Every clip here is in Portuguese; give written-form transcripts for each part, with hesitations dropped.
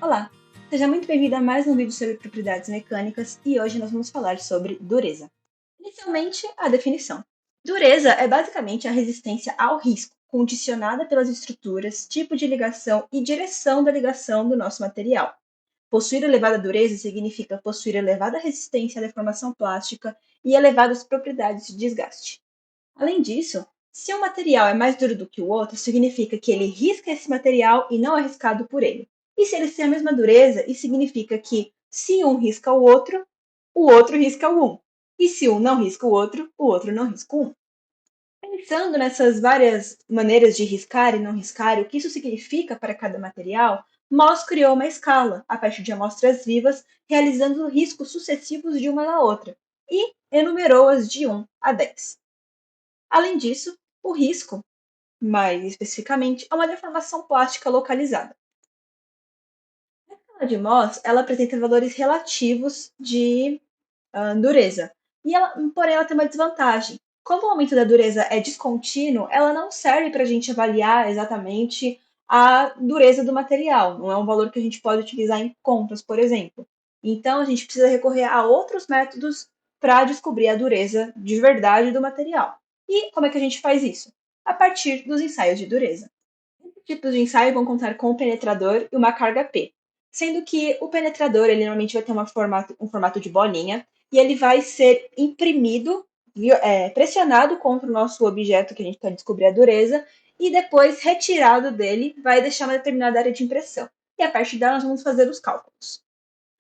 Olá, seja muito bem-vindo a mais um vídeo sobre propriedades mecânicas e hoje nós vamos falar sobre dureza. Inicialmente, a definição. Dureza é basicamente a resistência ao risco, condicionada pelas estruturas, tipo de ligação e direção da ligação do nosso material. Possuir elevada dureza significa possuir elevada resistência à deformação plástica e elevadas propriedades de desgaste. Além disso, se um material é mais duro do que o outro, significa que ele risca esse material e não é riscado por ele. E se eles têm a mesma dureza, isso significa que se um risca o outro risca o um. E se um não risca o outro não risca o um. Pensando nessas várias maneiras de riscar e não riscar, o que isso significa para cada material, Moss criou uma escala, a partir de amostras vivas, realizando riscos sucessivos de uma na outra, e enumerou-as de 1 a 10. Além disso, o risco, mais especificamente, é uma deformação plástica localizada. A escala de Mohs ela apresenta valores relativos de dureza, porém ela tem uma desvantagem. Como o aumento da dureza é descontínuo, ela não serve para a gente avaliar exatamente a dureza do material. Não é um valor que a gente pode utilizar em contas, por exemplo. Então, a gente precisa recorrer a outros métodos para descobrir a dureza de verdade do material. E como é que a gente faz isso? A partir dos ensaios de dureza. Esses tipos de ensaio vão contar com um penetrador e uma carga P, sendo que o penetrador ele normalmente vai ter um formato de bolinha e ele vai ser imprimido, pressionado contra o nosso objeto que a gente quer descobrir a dureza e depois retirado dele vai deixar uma determinada área de impressão. E a partir dela nós vamos fazer os cálculos.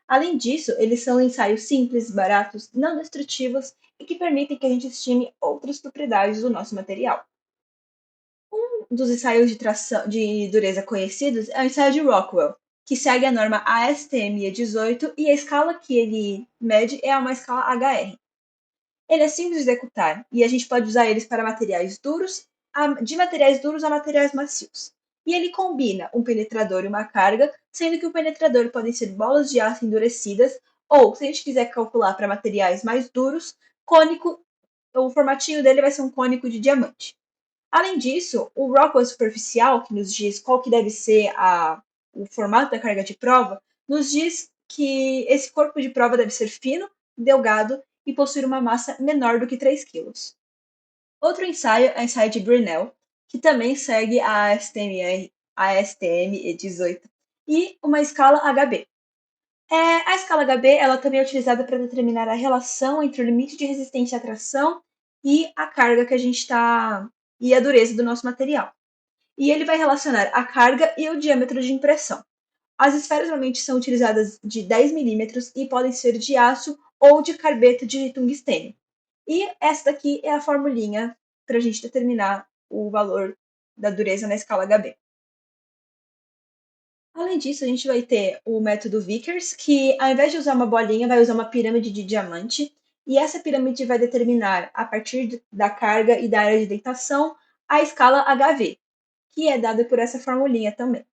Além disso, eles são ensaios simples, baratos, não destrutivos e que permitem que a gente estime outras propriedades do nosso material. Um dos ensaios de dureza conhecidos é o ensaio de Rockwell, que segue a norma ASTM 18 e a escala que ele mede é uma escala HR. Ele é simples de executar e a gente pode usar eles para materiais duros, de materiais duros a materiais macios. E ele combina um penetrador e uma carga, sendo que o penetrador podem ser bolas de aço endurecidas, ou, se a gente quiser calcular para materiais mais duros, cônico, o formatinho dele vai ser um cônico de diamante. Além disso, o Rockwell superficial, que nos diz qual que deve ser o formato da carga de prova, nos diz que esse corpo de prova deve ser fino, delgado e possuir uma massa menor do que 3 kg. Outro ensaio é o ensaio de Brinell, que também segue a ASTM 18 e uma escala HB. A escala HB ela também é utilizada para determinar a relação entre o limite de resistência à tração e a carga que a gente está e a dureza do nosso material. E ele vai relacionar a carga e o diâmetro de impressão. As esferas normalmente são utilizadas de 10 milímetros e podem ser de aço ou de carbeto de tungstênio. E essa daqui é a formulinha para a gente determinar o valor da dureza na escala HB. Além disso, a gente vai ter o método Vickers, que ao invés de usar uma bolinha, vai usar uma pirâmide de diamante, e essa pirâmide vai determinar, a partir da carga e da área de dentação, a escala HV, que é dada por essa formulinha também.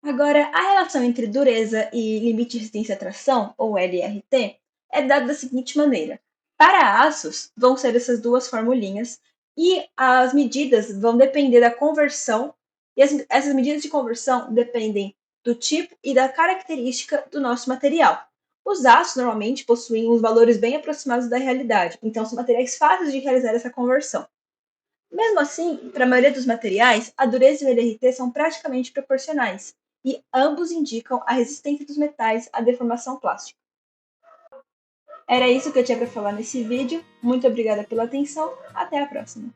Agora, a relação entre dureza e limite de resistência à tração, ou LRT, é dada da seguinte maneira. Para aços, vão ser essas duas formulinhas, e as medidas vão depender da conversão, e essas medidas de conversão dependem do tipo e da característica do nosso material. Os aços normalmente possuem os valores bem aproximados da realidade, então são materiais fáceis de realizar essa conversão. Mesmo assim, para a maioria dos materiais, a dureza e o LRT são praticamente proporcionais, e ambos indicam a resistência dos metais à deformação plástica. Era isso que eu tinha para falar nesse vídeo. Muito obrigada pela atenção. Até a próxima!